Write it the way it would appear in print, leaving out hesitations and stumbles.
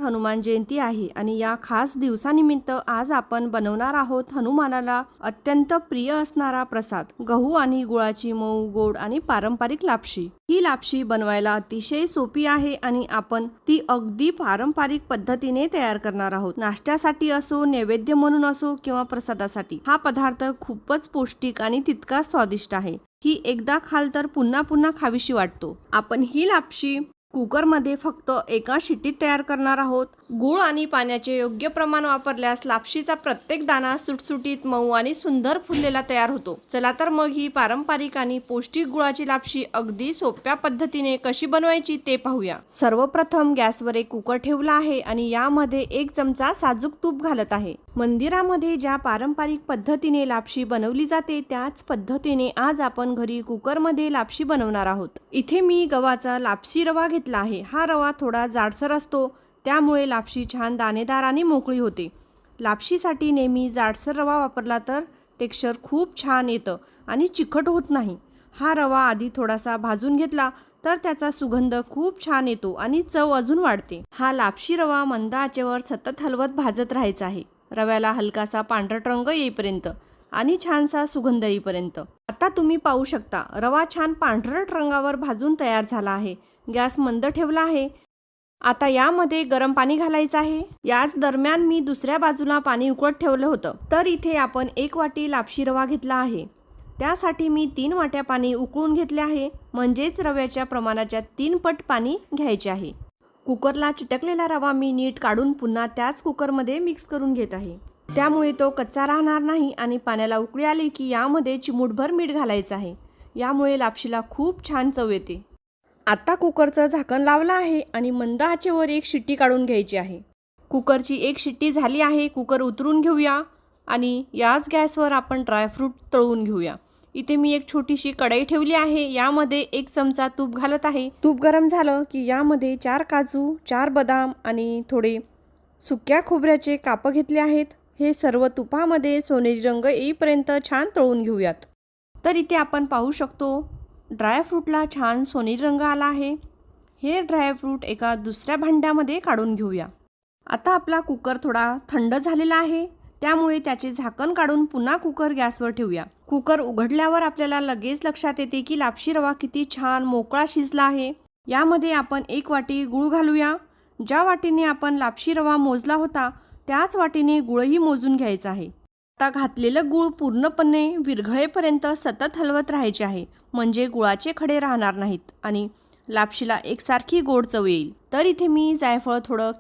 हनुमान जयंती आहे आणि या खास दिवसानिमित्त आज आपण बनवणार आहोत हनुमानाला अत्यंत प्रिय असणारा प्रसाद, गहू आणि गुळाची मऊ, गोड आणि पारंपरिक लापशी। ही लापशी बनवायला अतिशय सोपी आहे आणि आपण ती अगदी पारंपरिक पद्धतीने तयार करणार आहोत। नाश्त्यासाठी असो, नैवेद्य म्हणून असो किंवा प्रसादासाठी हा पदार्थ खूपच पौष्टिक आणि तितकाच स्वादिष्ट आहे। ही एकदा खाल तर पुन्हा पुन्हा खावीशी वाटतो। आपण ही लापशी कुकरमध्ये फक्त एका शिट्टीत तयार करणार आहोत। गूळ आणि पाण्याचे योग्य प्रमाण वापरल्यास लापशीचा प्रत्येक दाणा सुटसुटीत, मऊ आणि सुंदर फुललेला तयार होतो। चला तर मग ही पारंपरिक आणि पौष्टिक गुळाची लापशी अगदी सोप्या पद्धतीने कशी बनवायची ते पाहूया। सर्वप्रथम गॅसवर एक कुकर ठेवला आहे आणि यामध्ये 1 चमचा साजूक तूप घालत आहे। मंदिरामध्ये ज्या पारंपरिक पद्धतीने लापशी बनवली जाते त्याच पद्धतीने आज आपण घरी कुकरमध्ये लापशी बनवणार आहोत। इथे मी गव्हाचा लापशी रवा घेतला आहे। हा रवा थोडा जाडसर असतो, त्यामुळे लापशी छान दाणेदार आणि मोकळी होते। लापशीसाठी नेहमी जाडसर रवा वापरला तर टेक्स्चर खूप छान येतं आणि चिकट होत नाही। हा रवा आधी थोडासा भाजून घेतला तर त्याचा सुगंध खूप छान येतो आणि चव अजून वाढते। हा लापशी रवा मंद आचेवर सतत हलवत भाजत राहायचा आहे, रव्याला हलकासा पांढरट रंग येईपर्यंत आणि छानसा सुगंध येईपर्यंत। आता तुम्ही पाहू शकता रवा छान पांढरट रंगावर भाजून तयार झाला आहे। गॅस मंद ठेवला आहे। आता यामध्ये गरम पाणी घालायचं आहे। याच दरम्यान मी दुसऱ्या बाजूला पाणी उकळत ठेवलं होतं। तर इथे आपण 1 वाटी लापशी रवा घेतला आहे, त्यासाठी मी 3 वाट्या पाणी उकळून घेतले आहे, म्हणजेच रव्याच्या प्रमाणाच्या 3 पट पाणी घ्यायचे आहे। कुकरला चिटकलेला रवा मी नीट काढून पुन्हा त्याच कुकरमध्ये मिक्स करून घेत आहे, त्यामुळे तो कच्चा राहणार नाही। आणि पाण्याला उकळी आली की यामध्ये चिमूटभर मीठ घालायचं आहे, यामुळे लापशीला खूप छान चव येते। आता कुकरचं झाकण लावलं आहे आणि मंद आचेवर 1 शिट्टी काढून घ्यायची आहे। कुकरची 1 शिट्टी झाली आहे। कुकर उतरून घेऊया आणि याच गॅसवर आपण ड्रायफ्रूट तळून घेऊया। इथे मी एक छोटीशी कढई ठेवली आहे, यामध्ये 1 चमचा तूप घालत आहे। तूप गरम झालं की यामध्ये 4 काजू, 4 बदाम आणि थोडे सुक्या खोबऱ्याचे काप घेतले आहेत। हे सर्व तुपामध्ये सोनेरी रंग येईपर्यंत छान तळून घेऊयात। तर इथे आपण पाहू शकतो ड्रायफ्रूटला छान सोनेरी रंग आला आहे। हे ड्रायफ्रूट एका दुसऱ्या भांड्यामध्ये काढून घेऊया। आता आपला कुकर थोडा थंड झालेला आहे, त्यामुळे त्याचे झाकण काढून पुन्हा कुकर गॅसवर ठेवूया। कुकर उघडल्यावर आपल्याला लगेच लक्षात येते की लापशी रवा किती छान मोकळा शिजला आहे। यामध्ये आपण 1 वाटी गूळ घालूया। ज्या वाटीने आपण लापशी रवा मोजला होता त्याच वाटीने गूळही मोजून घ्यायचा आहे। आता घातलेलं गूळ पूर्णपणे विरघळेपर्यंत सतत हलवत राहायचे आहे, म्हणजे गुळाचे खडे राहणार नाहीत आणि लापशीला एकसारखी गोड चव येईल। तर इथे मी जायफळ थोडं